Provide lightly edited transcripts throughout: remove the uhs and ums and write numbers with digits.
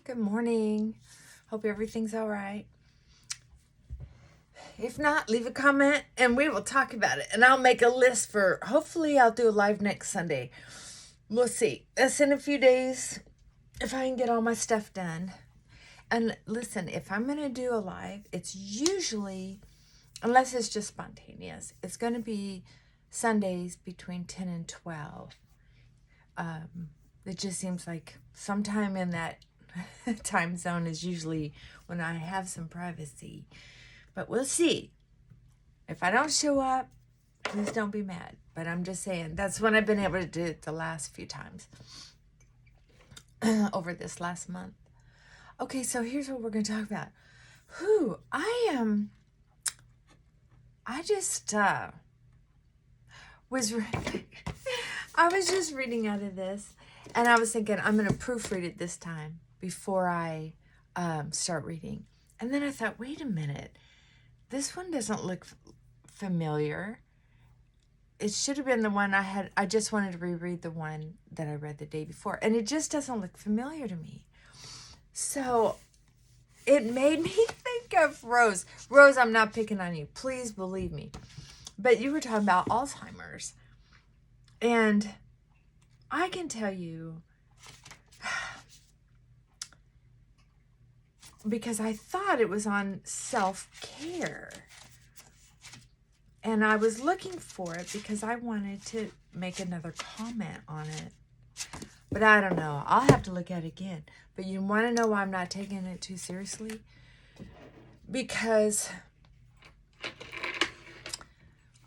Good morning. Hope everything's all right. If not, leave a comment and we will talk about it. And I'll make a list for, hopefully I'll do a live next Sunday. We'll see. That's in a few days if I can get all my stuff done. And listen, if I'm going to do a live, it's usually, unless it's just spontaneous, it's going to be Sundays between 10 and 12. It just seems like sometime in that time zone is usually when I have some privacy. But we'll see. If I don't show up, please don't be mad. But I'm just saying, that's when I've been able to do it the last few times over this last month. Okay, so here's what we're going to talk about. I just was just reading out of this, and I was thinking I'm going to proofread it this time before I start reading. And then I thought, wait a minute, this one doesn't look familiar. It should have been the one I just wanted to reread the one that I read the day before, and it just doesn't look familiar to me. So it made me think of Rose. Rose, I'm not picking on you. Please believe me. But you were talking about Alzheimer's. And I can tell you, because I thought it was on self-care. And I was looking for it because I wanted to make another comment on it. But I don't know. I'll have to look at it again. But you want to know why I'm not taking it too seriously? Because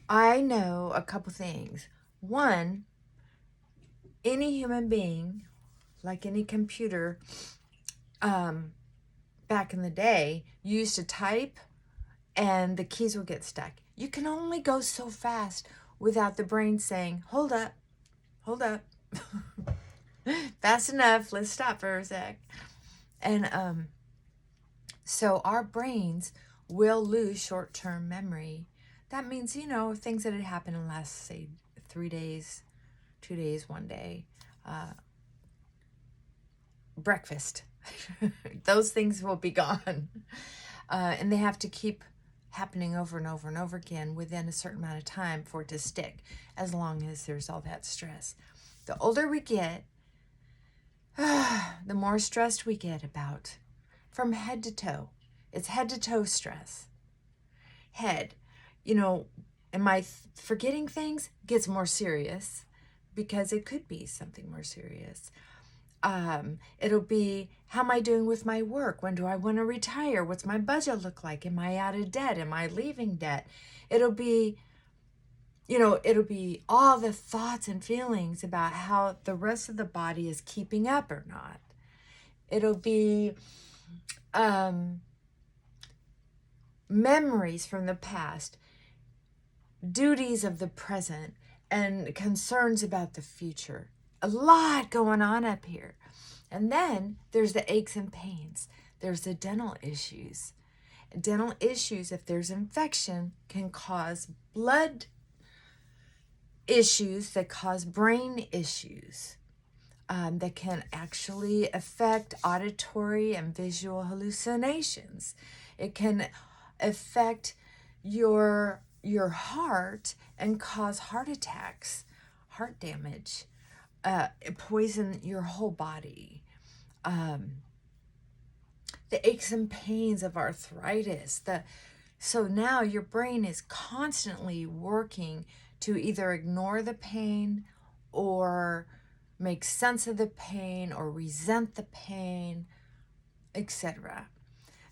I know a couple things. One, any human being, like any computer, back in the day, you used to type and the keys would get stuck. You can only go so fast without the brain saying, hold up. Fast enough, let's stop for a sec. And so our brains will lose short-term memory. That means, things that had happened in the last, say, 3 days, 2 days, 1 day. Breakfast. Those things will be gone. And they have to keep happening over and over and over again within a certain amount of time for it to stick, as long as there's all that stress. The older we get, the more stressed we get about from head to toe. It's head to toe stress. Head, am I forgetting things? Gets more serious because it could be something more serious. It'll be, how am I doing with my work? When do I want to retire? What's my budget look like? Am I out of debt? Am I leaving debt? It'll be all the thoughts and feelings about how the rest of the body is keeping up or not. It'll be memories from the past, duties of the present, and concerns about the future. A lot going on up here. And then there's the aches and pains. There's the dental issues. Dental issues, if there's infection, can cause blood issues that cause brain issues that can actually affect auditory and visual hallucinations. It can affect your heart and cause heart attacks, heart damage, poison your whole body. The aches and pains of arthritis. So now your brain is constantly working to either ignore the pain or make sense of the pain or resent the pain, etc.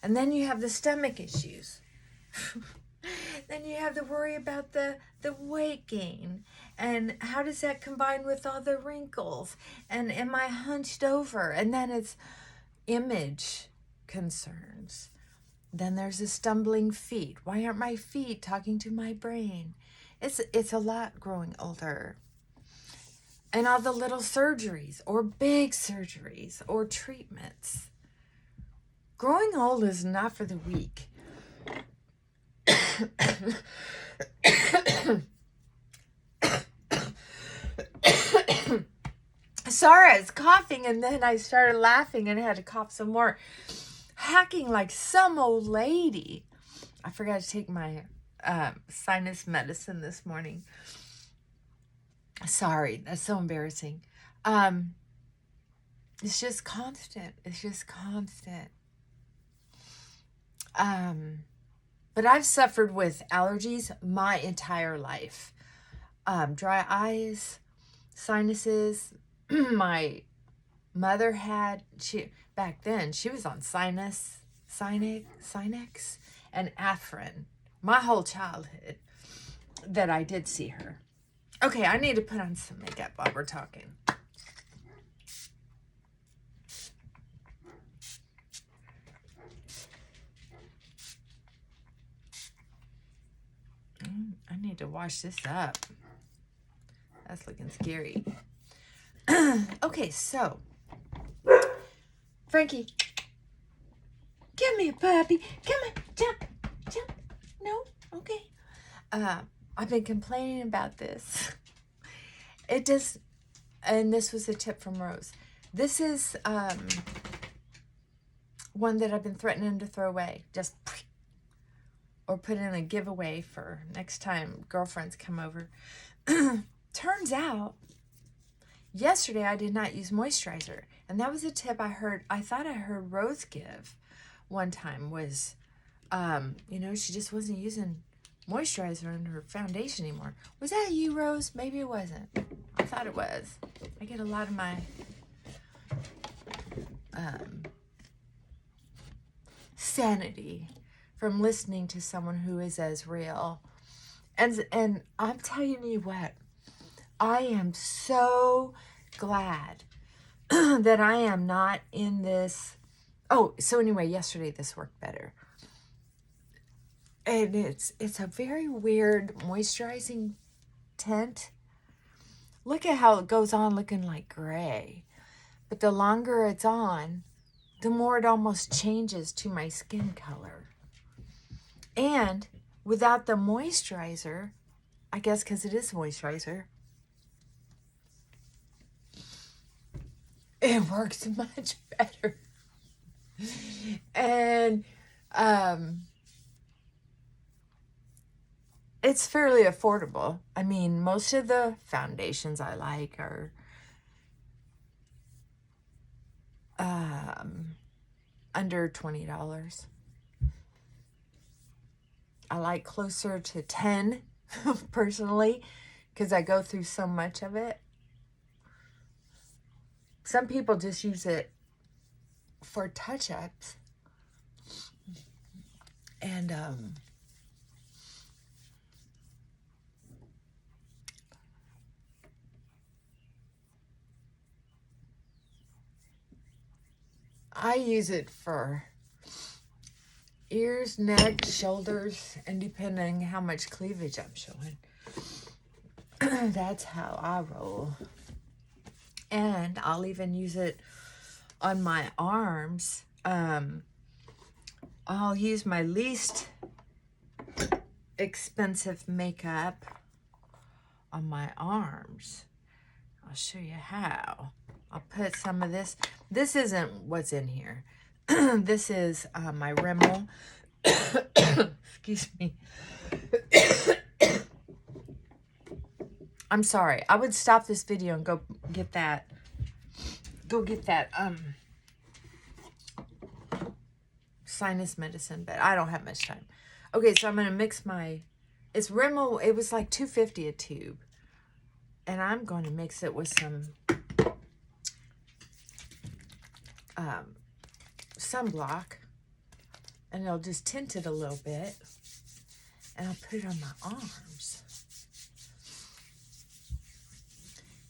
And then you have the stomach issues. Then you have the worry about the weight gain. And how does that combine with all the wrinkles? And am I hunched over? And then it's image concerns. Then there's the stumbling feet. Why aren't my feet talking to my brain? It's a lot growing older. And all the little surgeries or big surgeries or treatments. Growing old is not for the weak. Sorry, I was coughing and then I started laughing and I had to cough some more. Hacking like some old lady. I forgot to take my sinus medicine this morning. Sorry, that's so embarrassing. It's just constant. It's just constant. But I've suffered with allergies my entire life. Dry eyes, sinuses. My mother had, back then, she was on Sinex, and Afrin. My whole childhood that I did see her. Okay, I need to put on some makeup while we're talking. I need to wash this up. That's looking scary. Okay, so Frankie, come here, puppy. Come on, jump. No, okay. I've been complaining about this. It does, and this was a tip from Rose. This is one that I've been threatening to throw away. Just or put in a giveaway for next time girlfriends come over. Turns out, yesterday I did not use moisturizer. And that was a tip I thought I heard Rose give one time was, she just wasn't using moisturizer in her foundation anymore. Was that you, Rose? Maybe it wasn't. I thought it was. I get a lot of my sanity from listening to someone who is as real. And I'm telling you what, I am so glad that I am not in this. Oh, so anyway, yesterday this worked better. And it's a very weird moisturizing tint. Look at how it goes on looking like gray. But the longer it's on, the more it almost changes to my skin color. And without the moisturizer, I guess because it is moisturizer, it works much better. And it's fairly affordable. I mean, most of the foundations I like are under $20. I like closer to 10 personally, because I go through so much of it. Some people just use it for touch-ups. And I use it for ears, neck, shoulders, and depending how much cleavage I'm showing. That's how I roll. And I'll even use it on my arms. I'll use my least expensive makeup on my arms. I'll show you how. I'll put some of this. This isn't what's in here. This is my Rimmel. Excuse me. I'm sorry. I would stop this video and go get that. Sinus medicine, but I don't have much time. Okay, so I'm gonna mix my. It's Rimmel. It was like $2.50 a tube, and I'm going to mix it with some sunblock, and it'll just tint it a little bit, and I'll put it on my arms.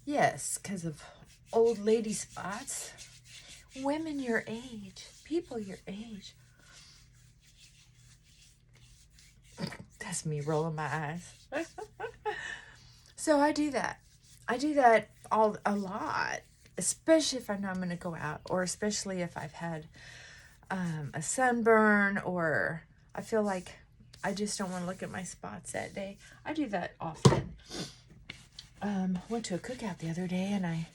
Yes, because of old lady spots. Women your age, people your age. That's me rolling my eyes. So I do that. I do that a lot, especially if I know I'm going to go out, or especially if I've had a sunburn, or I feel like I just don't want to look at my spots that day. I do that often. Went to a cookout the other day, and I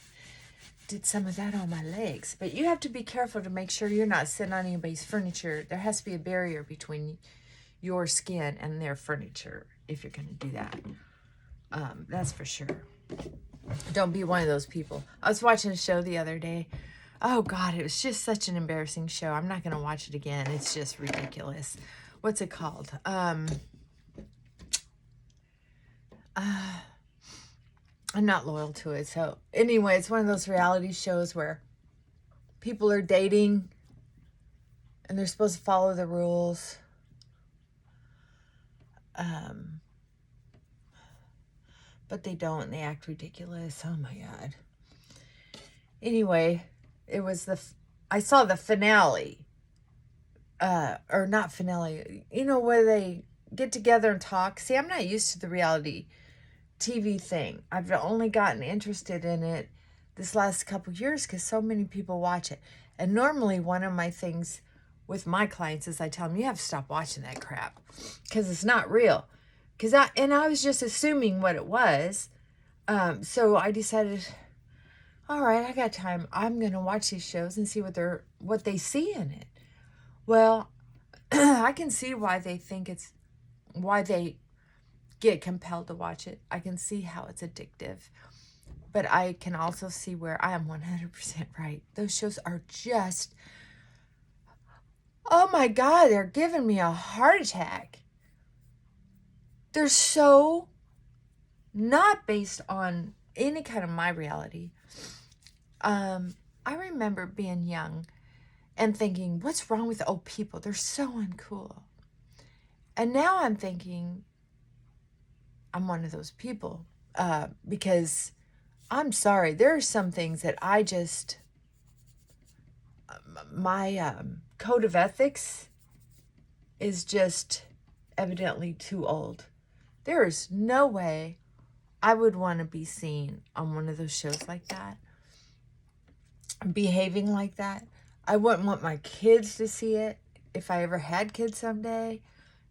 did some of that on my legs. But you have to be careful to make sure you're not sitting on anybody's furniture. There has to be a barrier between your skin and their furniture if you're going to do that. That's for sure. Don't be one of those people. I was watching a show the other day. Oh, God, it was just such an embarrassing show. I'm not going to watch it again. It's just ridiculous. What's it called? I'm not loyal to it. So anyway, it's one of those reality shows where people are dating and they're supposed to follow the rules. But they don't, and they act ridiculous. Oh my God. Anyway, it was I saw the finale. Or not finale. You know, where they get together and talk. See, I'm not used to the reality TV thing. I've only gotten interested in it this last couple years because so many people watch it. And normally one of my things with my clients is I tell them, you have to stop watching that crap because it's not real. I was just assuming what it was. So I decided, all right, I got time. I'm going to watch these shows and see what they see in it. Well, I can see why they get compelled to watch it. I can see how it's addictive. But I can also see where I am 100% right. Those shows are just, oh my God, they're giving me a heart attack. They're so not based on any kind of my reality. I remember being young and thinking, what's wrong with old people? They're so uncool. And now I'm thinking, I'm one of those people. Because I'm sorry, there are some things that I just, my code of ethics is just evidently too old. There is no way I would want to be seen on one of those shows like that, behaving like that. I wouldn't want my kids to see it if I ever had kids someday.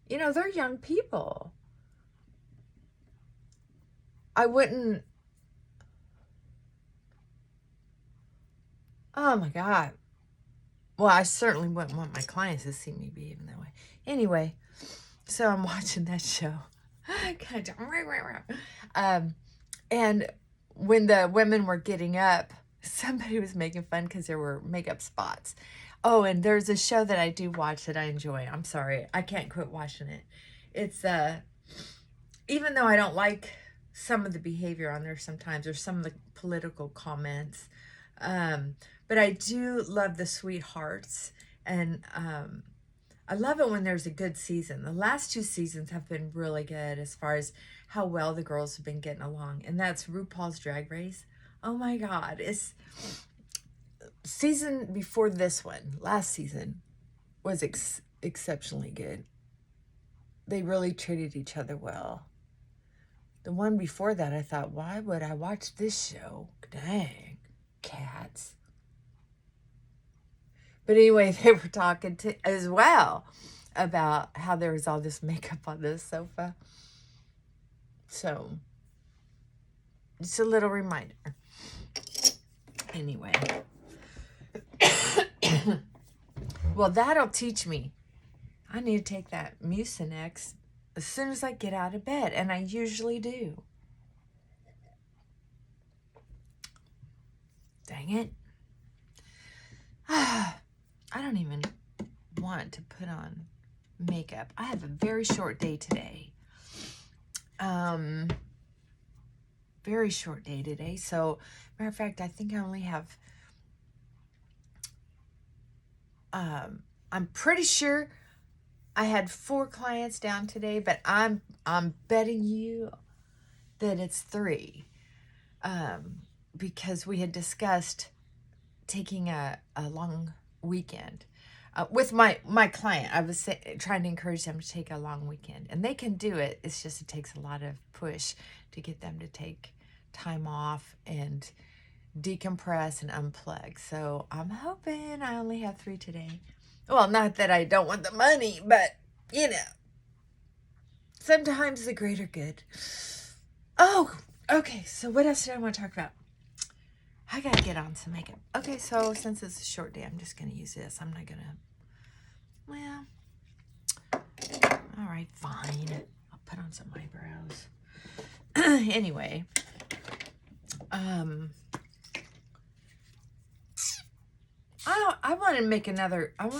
You know, they're young people. I wouldn't. Oh my God. Well, I certainly wouldn't want my clients to see me behaving that way. Anyway, so I'm watching that show. And when the women were getting up, somebody was making fun because there were makeup spots. Oh, and there's a show that I do watch that I enjoy. I'm sorry. I can't quit watching it. It's, even though I don't like some of the behavior on there sometimes, or some of the political comments, but I do love the sweethearts, and I love it when there's a good season. The last 2 seasons have been really good as far as how well the girls have been getting along, and that's RuPaul's Drag Race. Oh my God, it's season before this one, last season, was exceptionally good. They really treated each other well. The one before that, I thought, why would I watch this show? Dang, cats. But anyway, they were talking as well about how there was all this makeup on this sofa. So, just a little reminder. Anyway. Well, that'll teach me. I need to take that Mucinex as soon as I get out of bed. And I usually do. Dang it. I don't even want to put on makeup. I have a very short day today. Very short day today. So, matter of fact, I think I only have, I'm pretty sure I had 4 clients down today, but I'm betting you that it's 3. Because we had discussed taking a long weekend with my client. I was trying to encourage them to take a long weekend, and they can do it. It's just it takes a lot of push to get them to take time off and decompress and unplug. So I'm hoping I only have 3 today. Well, not that I don't want the money, but you know, sometimes the greater good. Oh, okay. So what else did I want to talk about? I gotta get on some makeup. Okay, so since it's a short day, I'm just gonna use this. I'm not gonna, well, all right, fine. I'll put on some eyebrows. Anyway, I want to make another, I'm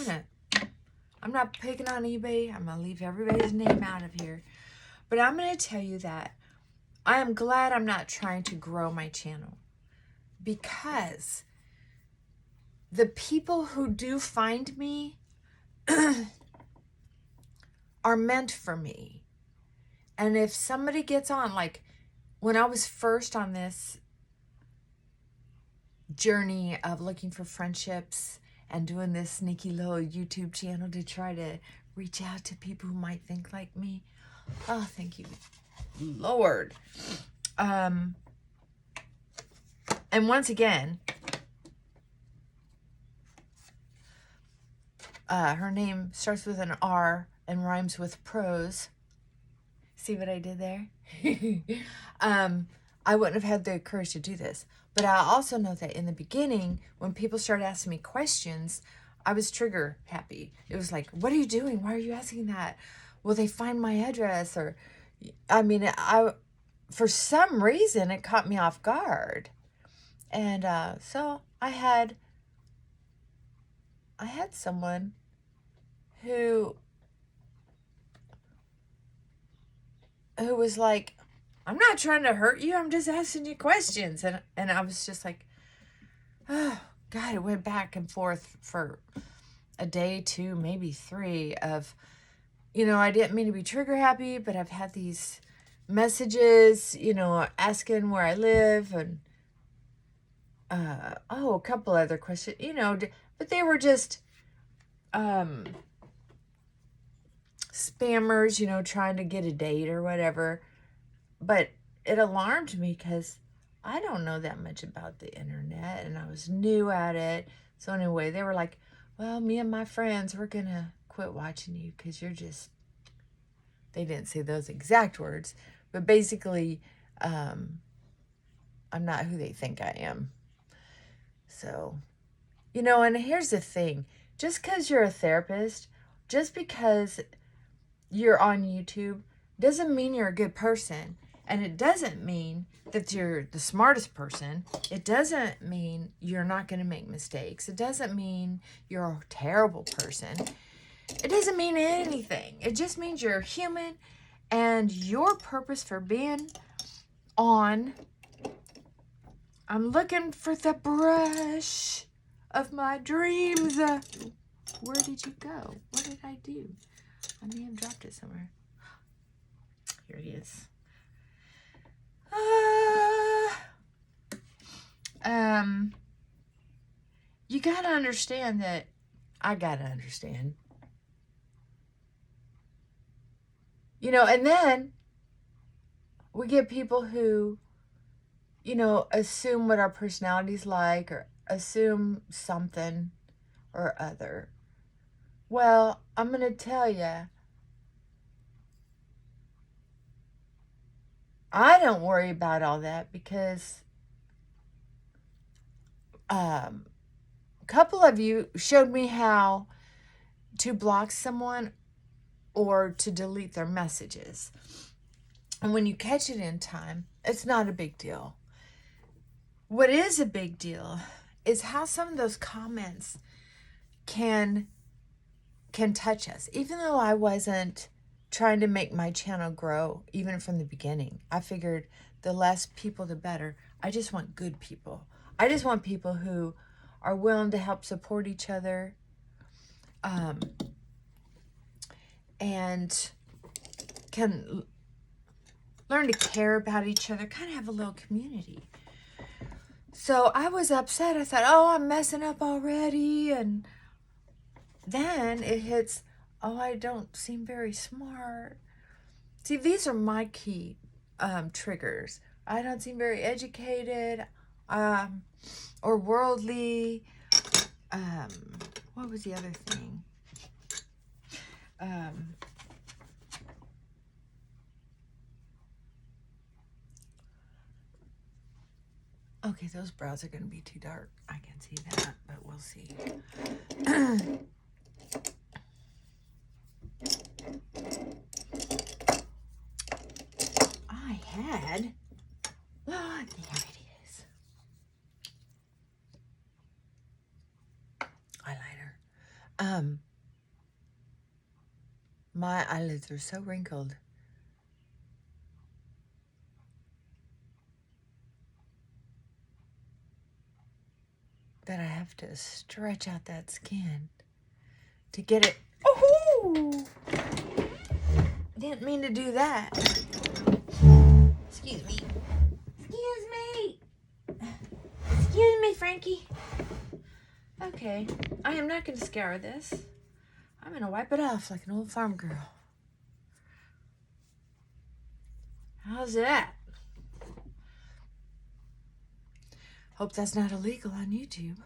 not picking on eBay. I'm going to leave everybody's name out of here. But I'm going to tell you that I am glad I'm not trying to grow my channel, because the people who do find me are meant for me. And if somebody gets on, like when I was first on this journey of looking for friendships and doing this sneaky little YouTube channel to try to reach out to people who might think like me. Oh, thank you, Lord. And once again, her name starts with an R and rhymes with prose. See what I did there? I wouldn't have had the courage to do this. But I also know that in the beginning, when people started asking me questions, I was trigger happy. It was like, what are you doing? Why are you asking that? Will they find my address? Or, I mean, for some reason, it caught me off guard. And so I had someone who was like, I'm not trying to hurt you. I'm just asking you questions. And I was just like, oh, God, it went back and forth for a day, 2, maybe 3 of, I didn't mean to be trigger happy, but I've had these messages, asking where I live and, a couple other questions, but they were just, spammers, trying to get a date or whatever. But it alarmed me because I don't know that much about the internet and I was new at it. So anyway, they were like, well, me and my friends, we're going to quit watching you because you're just, they didn't say those exact words, but basically, I'm not who they think I am. So, and here's the thing, just because you're a therapist, just because you're on YouTube, doesn't mean you're a good person. And it doesn't mean that you're the smartest person. It doesn't mean you're not going to make mistakes. It doesn't mean you're a terrible person. It doesn't mean anything. It just means you're human, and your purpose for being on, I'm looking for the brush of my dreams. Where did you go? What did I do? I may have dropped it somewhere. Here it is. You gotta understand that I gotta understand. And then we get people who, assume what our personality's like or assume something or other. Well, I'm gonna tell you, I don't worry about all that because a couple of you showed me how to block someone or to delete their messages. And when you catch it in time, it's not a big deal. What is a big deal is how some of those comments can touch us. Even though I wasn't trying to make my channel grow, even from the beginning, I figured the less people, the better. I just want good people. I just want people who are willing to help support each other, and can learn to care about each other, kind of have a little community. So I was upset. I thought, oh, I'm messing up already. And then it hits, oh, I don't seem very smart. See, these are my key triggers. I don't seem very educated or worldly. What was the other thing? Okay, those brows are going to be too dark. I can see that, but we'll see. I had... Oh, there it is. Eyeliner. My eyelids are so wrinkled. That I have to stretch out that skin to get it. Oh! Didn't mean to do that. Excuse me. Excuse me. Excuse me, Frankie. Okay, I am not going to scour this. I'm going to wipe it off like an old farm girl. How's that? Hope that's not illegal on YouTube.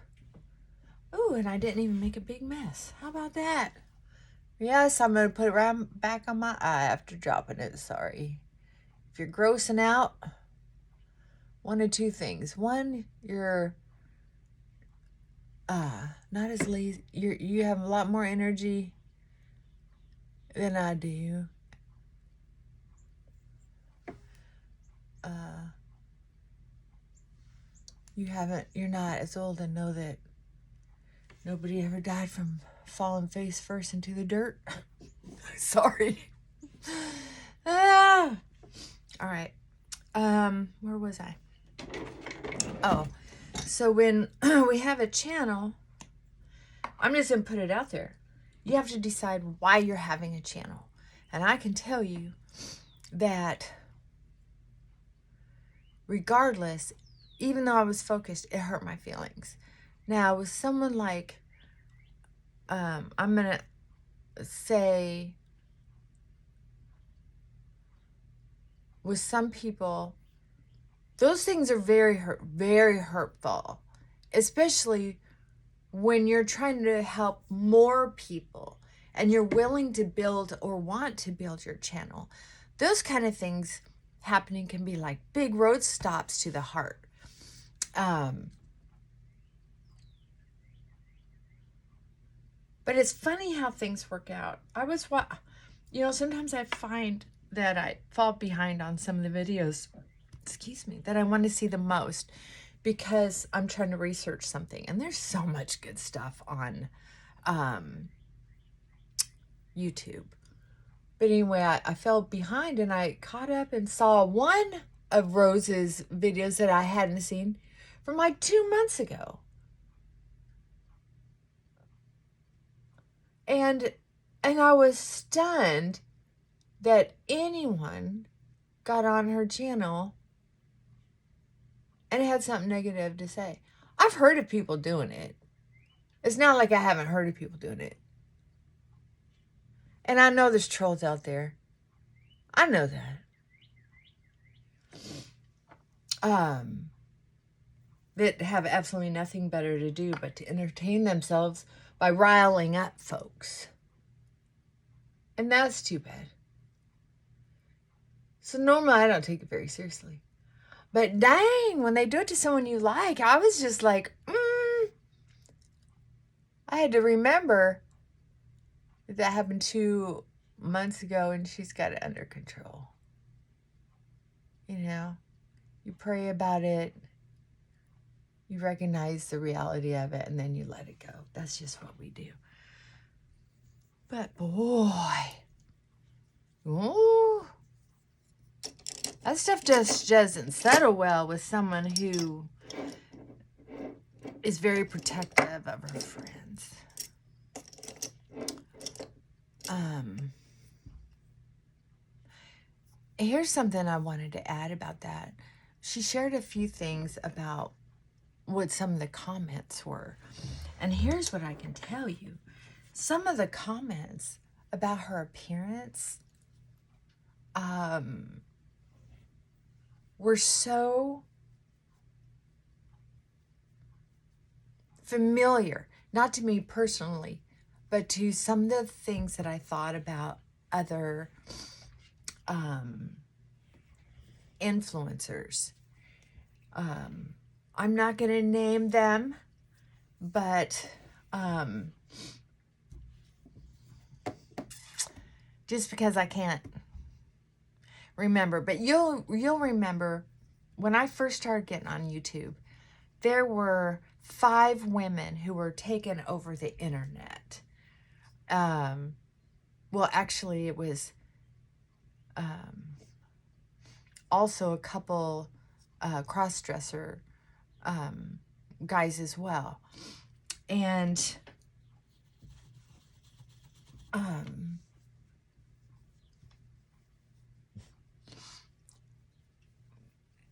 Ooh, and I didn't even make a big mess. How about that? Yes, I'm going to put it right back on my eye after dropping it. Sorry. If you're grossing out, one of two things. One, you're not as lazy. You have a lot more energy than I do. You're not as old and know that nobody ever died from falling face first into the dirt. Sorry. All right. Where was I? Oh, so when we have a channel, I'm just going to put it out there. You have to decide why you're having a channel. And I can tell you that regardless, even though I was focused, it hurt my feelings. Now, with someone like, I'm going to say, with some people, those things are very hurtful, especially when you're trying to help more people and you're willing to build or want to build your channel. Those kind of things happening can be like big road stops to the heart. But it's funny how things work out. Sometimes I find that I fall behind on some of the videos, that I want to see the most because I'm trying to research something. And there's so much good stuff on YouTube. But anyway, I fell behind and I caught up and saw one of Rose's videos that I hadn't seen from like 2 months ago. And I was stunned that anyone got on her channel and had something negative to say. I've heard of people doing it. It's not like I haven't heard of people doing it. And I know there's trolls out there. I know that. That have absolutely nothing better to do but to entertain themselves by riling up folks. And that's too bad. So normally I don't take it very seriously. But dang, when they do it to someone you like, I was just like, I had to remember that happened 2 months ago and she's got it under control. You pray about it, you recognize the reality of it, and then you let it go. That's just what we do. But boy, ooh, that stuff just doesn't settle well with someone who is very protective of her friends. Here's something I wanted to add about that. She shared a few things about what some of the comments were. And here's what I can tell you. Some of the comments about her appearance were so familiar, not to me personally, but to some of the things that I thought about other influencers I'm not going to name them, but just because I can't remember. But you'll remember when I first started getting on YouTube, there were 5 women who were taking over the internet. Well, actually, it was also a couple cross-dresser guys as well. And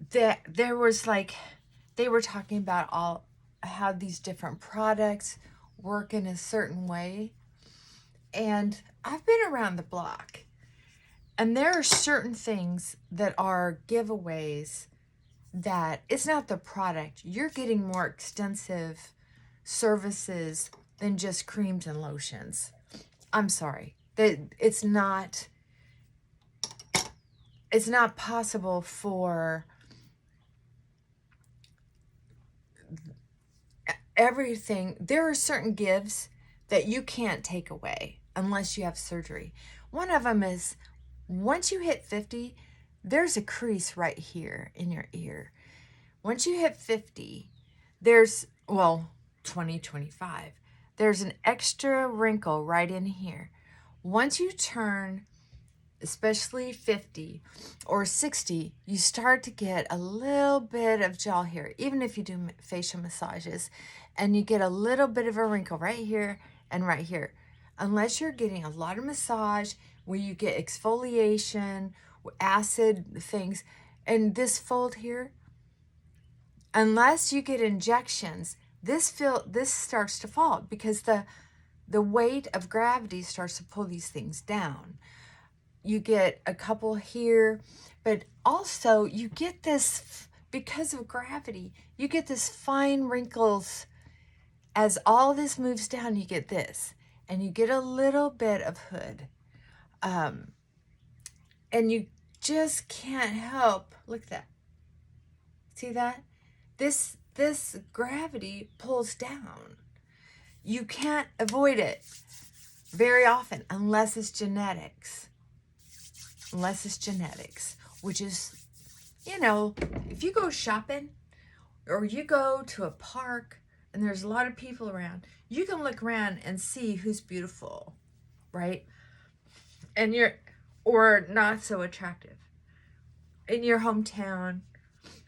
there was like, they were talking about how these different products work in a certain way. And I've been around the block, and there are certain things that are giveaways that it's not the product. You're getting more extensive services than just creams and lotions. I'm sorry. It's not possible for everything. There are certain gifts that you can't take away unless you have surgery. One of them is, once you hit 50, there's a crease right here in your ear. Once you hit 50, there's, well, 2025, there's an extra wrinkle right in here. Once you turn, especially 50 or 60, you start to get a little bit of jaw hair, even if you do facial massages, and you get a little bit of a wrinkle right here and right here. Unless you're getting a lot of massage where you get exfoliation, acid things, and this fold here, unless you get injections, this starts to fall because the weight of gravity starts to pull these things down. You get a couple here, but also you get this, because of gravity, you get this fine wrinkles. As all this moves down, you get this, and you get a little bit of hood. And you just can't help, look at that. See that? This gravity pulls down. You can't avoid it very often unless it's genetics. Unless it's genetics, which is, you know, if you go shopping or you go to a park and there's a lot of people around, you can look around and see who's beautiful, right? And or not so attractive. In your hometown,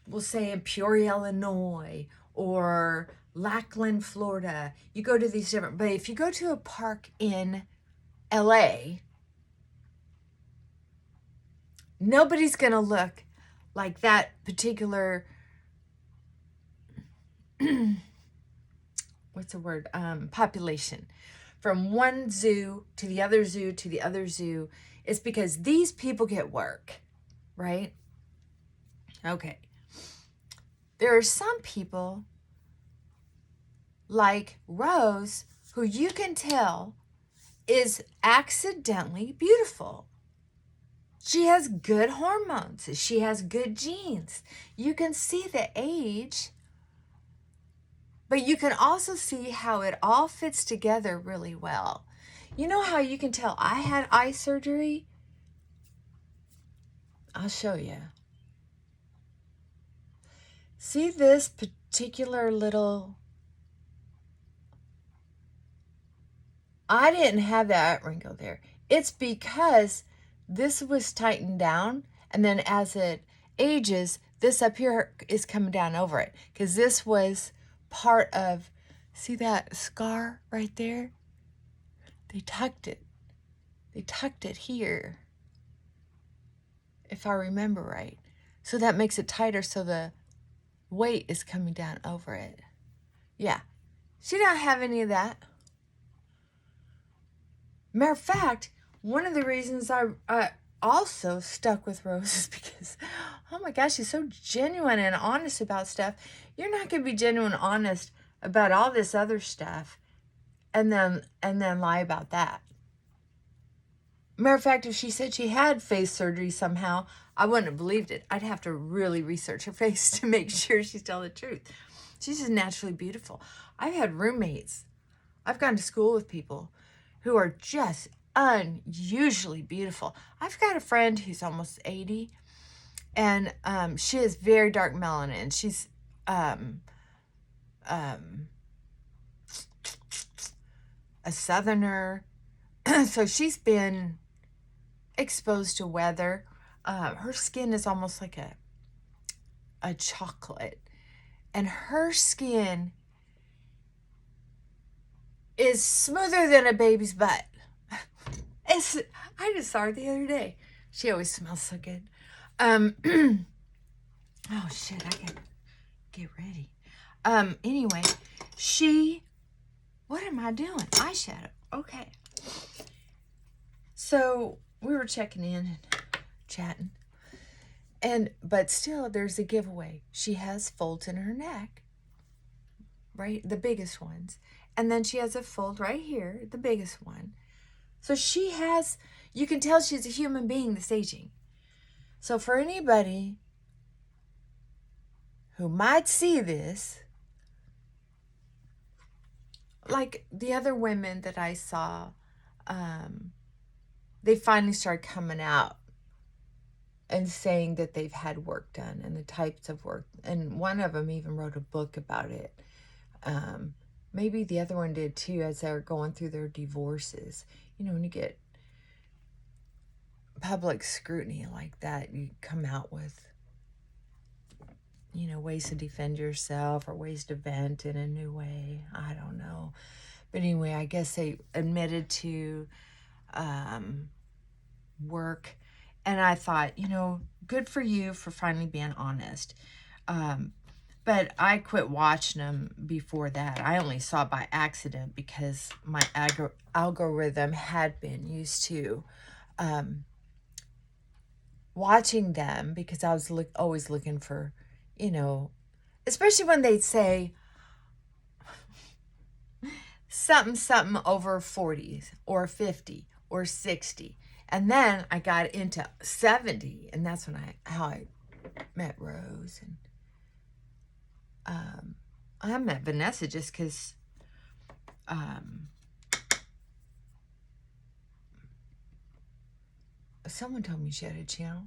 we'll say in Peoria, Illinois, or Lackland, Florida, you go to these different, but if you go to a park in LA, nobody's going to look like that particular, what's the word, population. From one zoo to the other zoo to the other zoo. It's because these people get work, right? Okay. There are some people like Rose who you can tell is accidentally beautiful. She has good hormones. She has good genes. You can see the age, but you can also see how it all fits together really well. You know how you can tell I had eye surgery? I'll show you. See this particular little... I didn't have that wrinkle there. It's because this was tightened down, and then as it ages, this up here is coming down over it, because this was part of, see that scar right there? They tucked it. They tucked it here, if I remember right. So that makes it tighter, so the weight is coming down over it. Yeah, she didn't have any of that. Matter of fact, one of the reasons I also stuck with Rose is because, oh my gosh, she's so genuine and honest about stuff. You're not going to be genuine and honest about all this other stuff and then lie about that. Matter of fact, if she said she had face surgery somehow, I wouldn't have believed it. I'd have to really research her face to make sure she's telling the truth. She's just naturally beautiful. I've had roommates. I've gone to school with people who are just unusually beautiful. I've got a friend who's almost 80, and she is very dark melanin. She's um, a southerner, so she's been exposed to weather. Her skin is almost like a chocolate, and her skin is smoother than a baby's butt. I just saw her the other day. She always smells so good. Oh shit, I gotta get ready. Anyway, what am I doing? Eyeshadow. Okay. So we were checking in and chatting. But still there's a giveaway. She has folds in her neck, right? The biggest ones. And then she has a fold right here, the biggest one. So you can tell she's a human being that's aging. So for anybody who might see this, like the other women that I saw, they finally started coming out and saying that they've had work done and the types of work. And one of them even wrote a book about it. Maybe the other one did too, as they were going through their divorces. You know, when you get public scrutiny like that, you come out with, you know, ways to defend yourself or ways to vent in a new way. I don't know. But anyway, I guess they admitted to work. And I thought, you know, good for you for finally being honest. But I quit watching them before that. I only saw it by accident because my algorithm had been used to watching them, because I was always looking for, you know, especially when they'd say something over 40 or 50 or 60. And then I got into 70, and that's when I met Rose. And I met Vanessa just because someone told me she had a channel,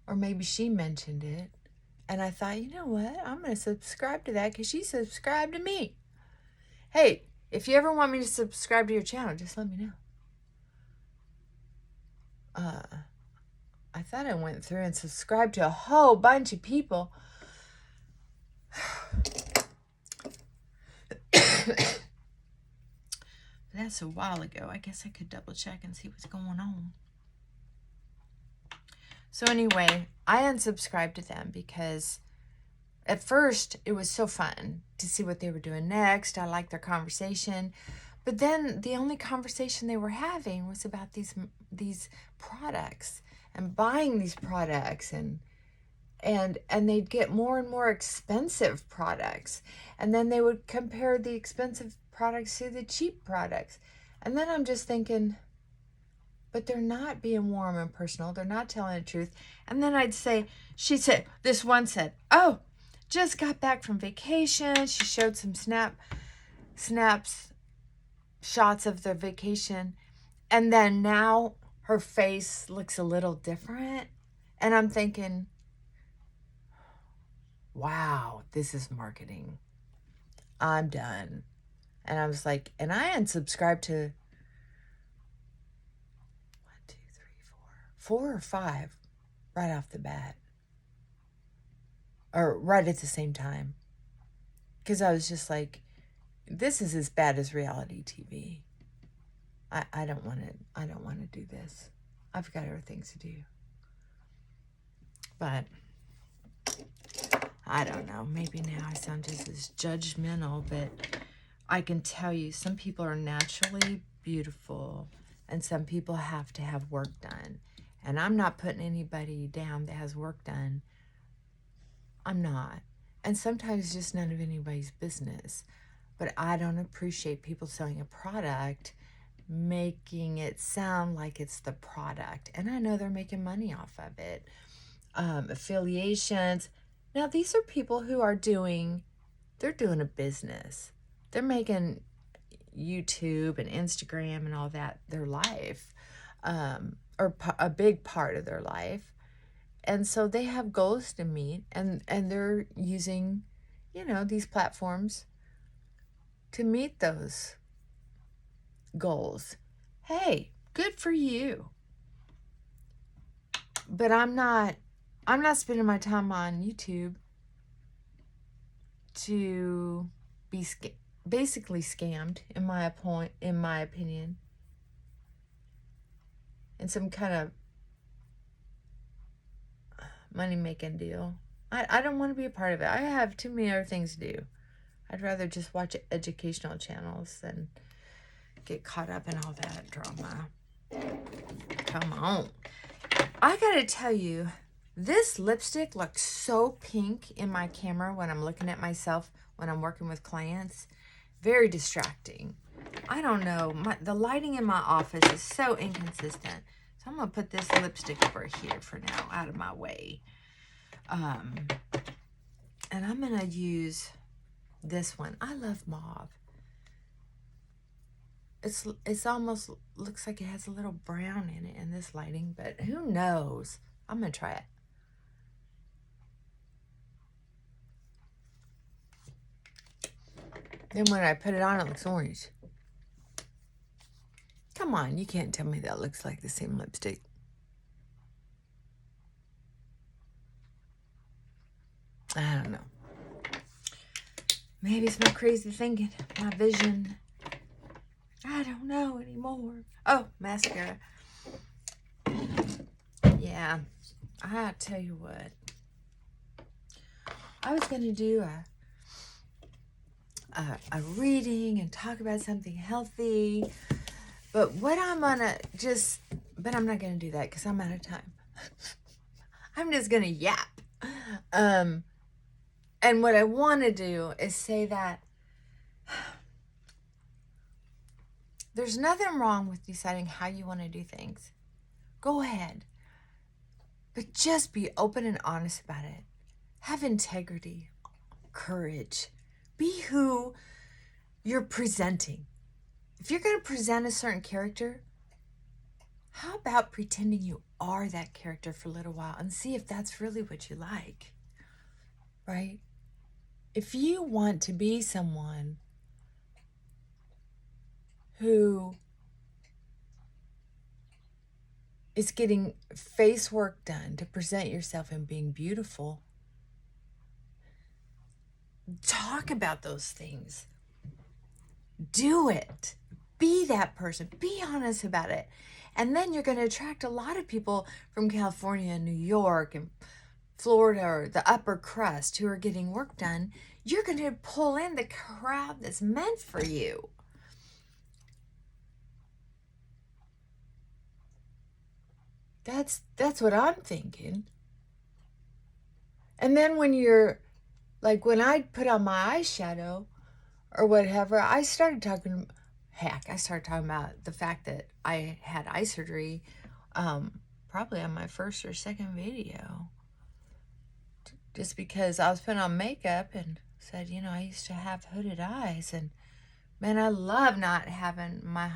or maybe she mentioned it, and I thought, you know what, I'm going to subscribe to that because she subscribed to me. Hey, if you ever want me to subscribe to your channel, just let me know. I thought I went through and subscribed to a whole bunch of people. That's a while ago. I guess I could double check and see what's going on. So anyway, I unsubscribed to them because at first it was so fun to see what they were doing next. I liked their conversation. But then the only conversation they were having was about these products and buying these products, and they'd get more and more expensive products. And then they would compare the expensive products to the cheap products. And then I'm just thinking, but they're not being warm and personal. They're not telling the truth. And then this one said, oh, just got back from vacation. She showed some snaps, shots of their vacation. And then now her face looks a little different. And I'm thinking, wow, this is marketing. I'm done. And I was like, and I unsubscribed to 4 or 5 right off the bat, or right at the same time, because I was just like, this is as bad as reality TV. I don't want to do this. I've got other things to do. But I don't know, maybe now I sound just as judgmental, but I can tell you some people are naturally beautiful and some people have to have work done. And I'm not putting anybody down that has work done. I'm not. And sometimes it's just none of anybody's business. But I don't appreciate people selling a product, making it sound like it's the product. And I know they're making money off of it. Affiliations. Now, these are people who are doing they're doing a business. They're making YouTube and Instagram and all that their life, or a big part of their life. And so they have goals to meet, and they're using, these platforms to meet those goals. Hey, good for you. But I'm not spending my time on YouTube to be basically scammed, in my opinion, in some kind of money-making deal. I don't want to be a part of it. I have too many other things to do. I'd rather just watch educational channels than get caught up in all that drama. Come on. I gotta tell you, this lipstick looks so pink in my camera when I'm looking at myself when I'm working with clients. Very distracting. I don't know. The lighting in my office is so inconsistent. So I'm going to put this lipstick over here for now, out of my way. And I'm going to use this one. I love mauve. It's almost looks like it has a little brown in it in this lighting, but who knows? I'm going to try it. Then when I put it on, it looks orange. Come on, you can't tell me that looks like the same lipstick. I don't know. Maybe it's my crazy thinking, my vision. I don't know anymore. Oh, mascara. Yeah, I tell you what. I was going to do a reading and talk about something healthy. But what I'm going to but I'm not going to do that because I'm out of time. I'm just going to yap. And what I want to do is say that there's nothing wrong with deciding how you want to do things. Go ahead. But just be open and honest about it. Have integrity, courage. Be who you're presenting. If you're going to present a certain character, how about pretending you are that character for a little while and see if that's really what you like, right? If you want to be someone who is getting face work done to present yourself and being beautiful, talk about those things. Do it. Be that person. Be honest about it. And then you're going to attract a lot of people from California and New York and Florida or the upper crust who are getting work done. You're going to pull in the crowd that's meant for you. That's what I'm thinking. And then when you're, like when I put on my eyeshadow or whatever, I started talking about the fact that I had eye surgery probably on my first or second video. Just because I was putting on makeup and said, I used to have hooded eyes, and man, I love not having my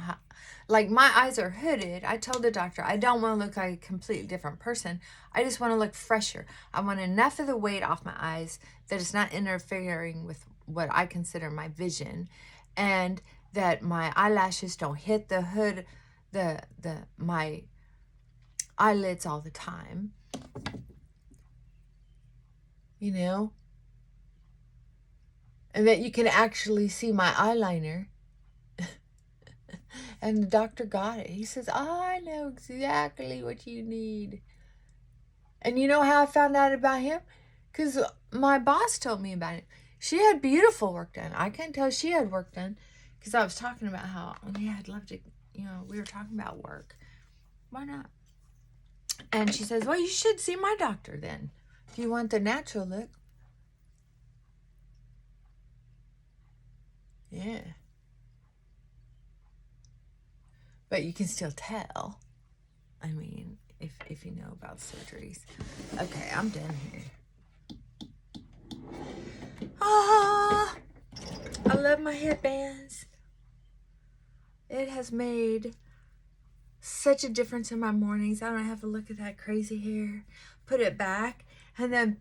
eyes are hooded. I told the doctor, I don't want to look like a completely different person. I just want to look fresher. I want enough of the weight off my eyes that it's not interfering with what I consider my vision, and that my eyelashes don't hit the hood, my eyelids all the time. And that you can actually see my eyeliner. And the doctor got it. He says, I know exactly what you need. And you know how I found out about him? Because my boss told me about it. She had beautiful work done. I can tell she had work done because I was talking about how, I'd love to, we were talking about work. Why not? And she says, well, you should see my doctor then if you want the natural look. Yeah. But you can still tell. I mean, if you know about surgeries. Okay, I'm done here. Ah. love my headbands. It has made such a difference in my mornings. I don't have to look at that crazy hair, put it back, and then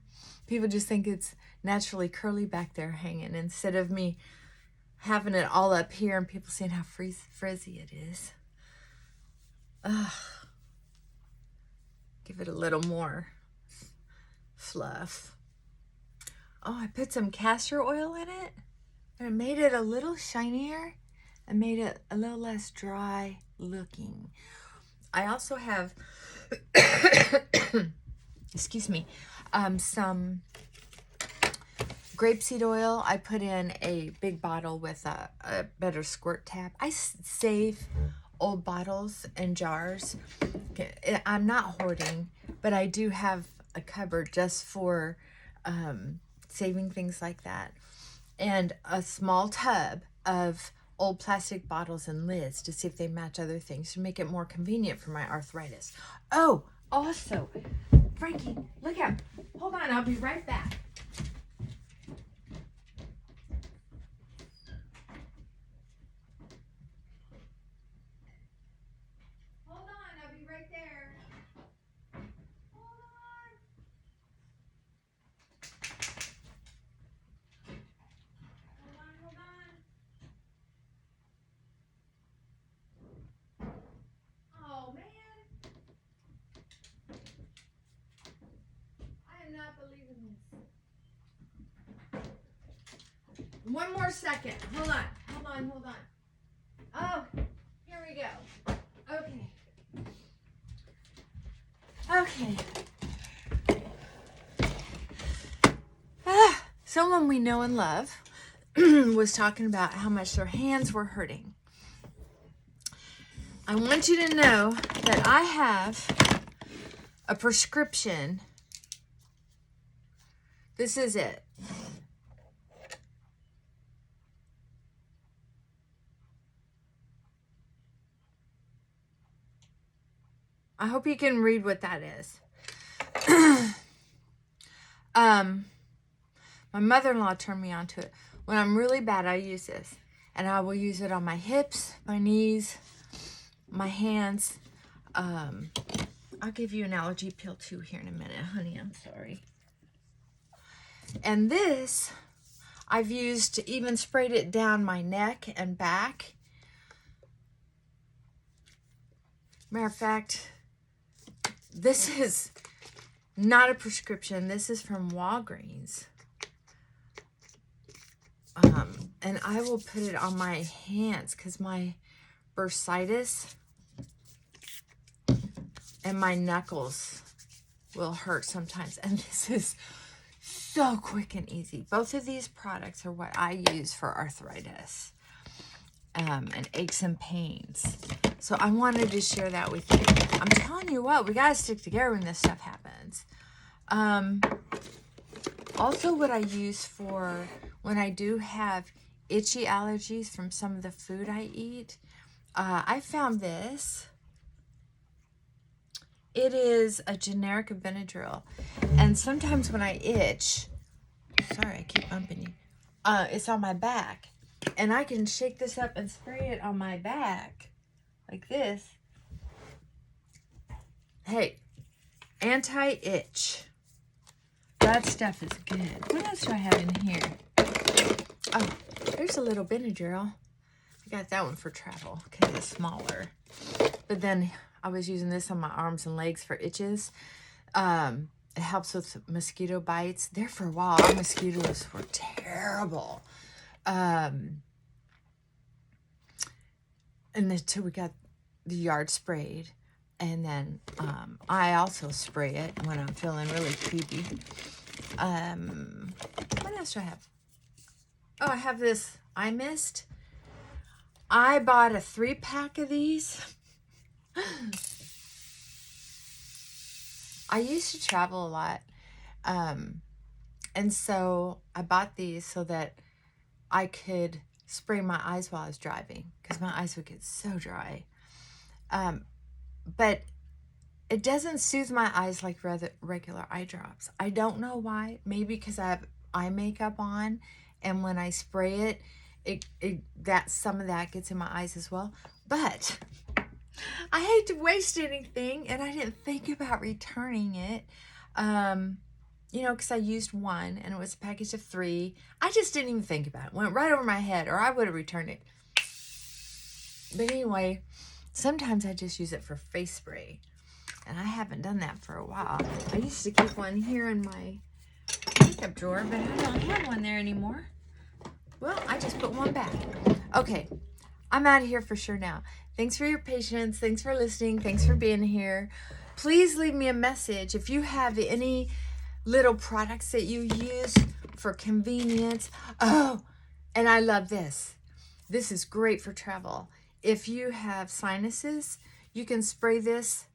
people just think it's naturally curly back there hanging instead of me having it all up here and people seeing how frizzy it is. Ugh. Give it a little more fluff. Oh, I put some castor oil in it and it made it a little shinier and made it a little less dry looking. I also have, excuse me, some grapeseed oil. I put in a big bottle with a better squirt tab. I save old bottles and jars. I'm not hoarding, but I do have a cupboard just for saving things like that. And a small tub of old plastic bottles and lids to see if they match other things to make it more convenient for my arthritis. Oh, also, Frankie, look out. Hold on, I'll be right back. Hold on, I'll be right there. Hold on. Hold on. Oh, man. I am not believing this. One more second. Hold on. Oh, here we go. Okay. Someone we know and love was talking about how much their hands were hurting. I want you to know that I have a prescription. This is it. I hope you can read what that is. My mother-in-law turned me on to it. When I'm really bad, I use this. And I will use it on my hips, my knees, my hands. I'll give you an allergy pill too here in a minute, honey. I'm sorry. And this, I've used, even sprayed it down my neck and back. Matter of fact, this is not a prescription. This is from Walgreens. And I will put it on my hands because my bursitis and my knuckles will hurt sometimes. And this is so quick and easy. Both of these products are what I use for arthritis and aches and pains. So I wanted to share that with you. I'm telling you what, we got to stick together when this stuff happens. Also what I use for when I do have itchy allergies from some of the food I eat, I found this. It is a generic of Benadryl. And sometimes when I itch, sorry, I keep bumping you, it's on my back. And I can shake this up and spray it on my back like this. Hey, anti-itch. That stuff is good. What else do I have in here? Oh, there's a little Benadryl. I got that one for travel because it's smaller. But then I was using this on my arms and legs for itches. It helps with mosquito bites. There for a while, our mosquitoes were terrible. And until we got the yard sprayed. And then I also spray it when I'm feeling really creepy. What else do I have? Oh, I have this eye mist. I bought a 3-pack of these. I used to travel a lot. And so I bought these so that I could spray my eyes while I was driving because my eyes would get so dry. But it doesn't soothe my eyes like regular eye drops. I don't know why. Maybe because I have eye makeup on, and when I spray it, that some of that gets in my eyes as well. But I hate to waste anything, and I didn't think about returning it. You know, because I used one, and it was a package of 3. I just didn't even think about it. Went right over my head, or I would have returned it. But anyway, sometimes I just use it for face spray, and I haven't done that for a while. I used to keep one here in my makeup drawer, but I don't have one there anymore. Well, I just put one back. Okay, I'm out of here for sure now. Thanks for your patience. Thanks for listening. Thanks for being here. Please leave me a message if you have any little products that you use for convenience. Oh, and I love this. This is great for travel. If you have sinuses, you can spray this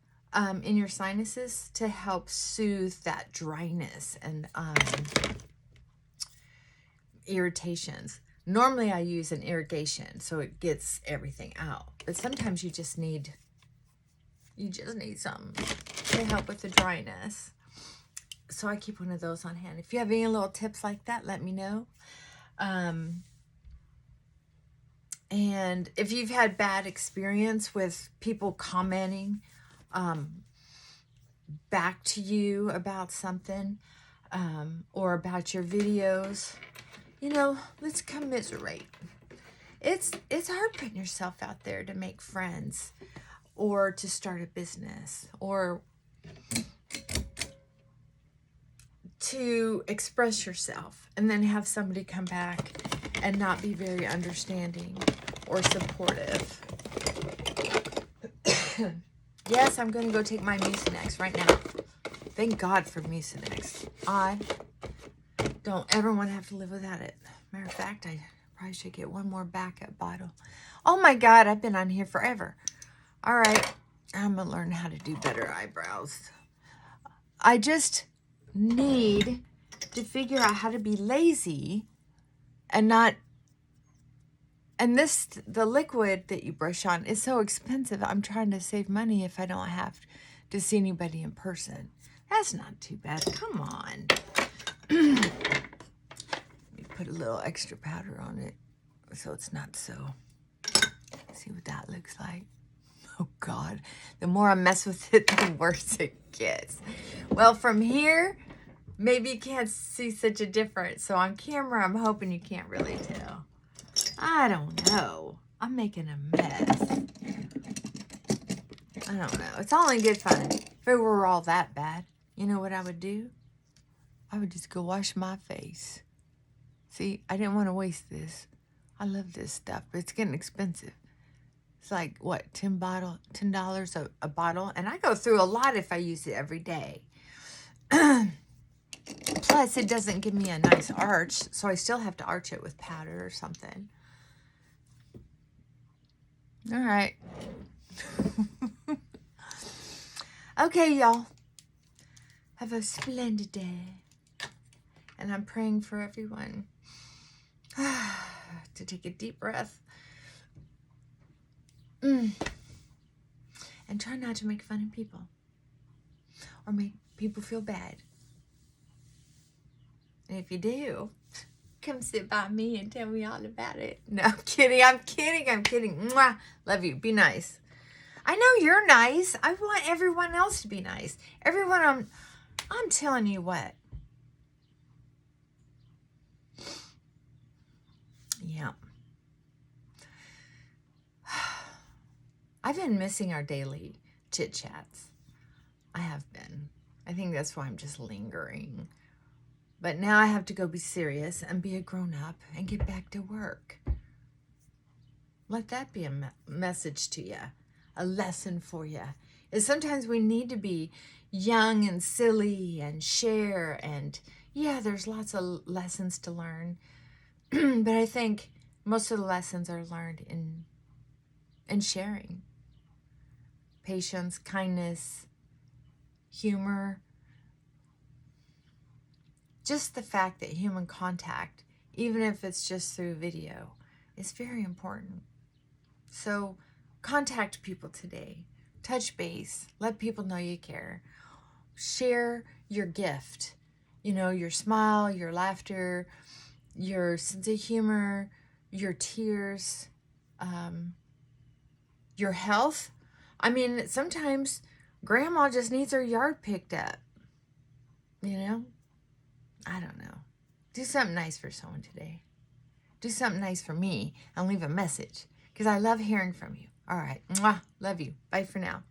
in your sinuses to help soothe that dryness and irritations. Normally I use an irrigation so it gets everything out, but sometimes you just need something to help with the dryness. So I keep one of those on hand. If you have any little tips like that, let me know. And if you've had bad experience with people commenting back to you about something or about your videos, you know, let's commiserate. It's hard putting yourself out there to make friends or to start a business or to express yourself and then have somebody come back and not be very understanding or supportive. Yes, I'm going to go take my Mucinex right now. Thank God for Mucinex. I don't ever want to have to live without it. Matter of fact, I probably should get one more backup bottle. Oh my God, I've been on here forever. All right, I'm going to learn how to do better eyebrows. I just need to figure out how to be lazy and not, and the liquid that you brush on is so expensive. I'm trying to save money if I don't have to see anybody in person. That's not too bad. Come on. Let me put a little extra powder on it so it's not so, see what that looks like. Oh God, the more I mess with it, the worse it gets. Well, from here, maybe you can't see such a difference. So on camera, I'm hoping you can't really tell. I don't know. I'm making a mess. I don't know. It's all in good fun. If it were all that bad, you know what I would do? I would just go wash my face. See, I didn't want to waste this. I love this stuff, but it's getting expensive. It's like, what, $10 a bottle? And I go through a lot if I use it every day. Plus, it doesn't give me a nice arch, so I still have to arch it with powder or something. All right. Okay, y'all. Have a splendid day. And I'm praying for everyone to take a deep breath. And try not to make fun of people or make people feel bad. And if you do, come sit by me and tell me all about it. No, I'm kidding. I'm kidding. Mwah. Love you. Be nice. I know you're nice. I want everyone else to be nice. Everyone, I'm telling you what. Yeah. I've been missing our daily chit-chats. I have been. I think that's why I'm just lingering. But now I have to go be serious and be a grown-up and get back to work. Let that be a message to you, a lesson for you. Is sometimes we need to be young and silly and share. And yeah, there's lots of lessons to learn. But I think most of the lessons are learned in sharing. Patience, kindness, humor. Just the fact that human contact, even if it's just through video, is very important. So contact people today. Touch base. Let people know you care. Share your gift. You know, your smile, your laughter, your sense of humor, your tears, your health. I mean, sometimes grandma just needs her yard picked up. You know? I don't know. Do something nice for someone today. Do something nice for me and leave a message because I love hearing from you. All right. Mwah. Love you. Bye for now.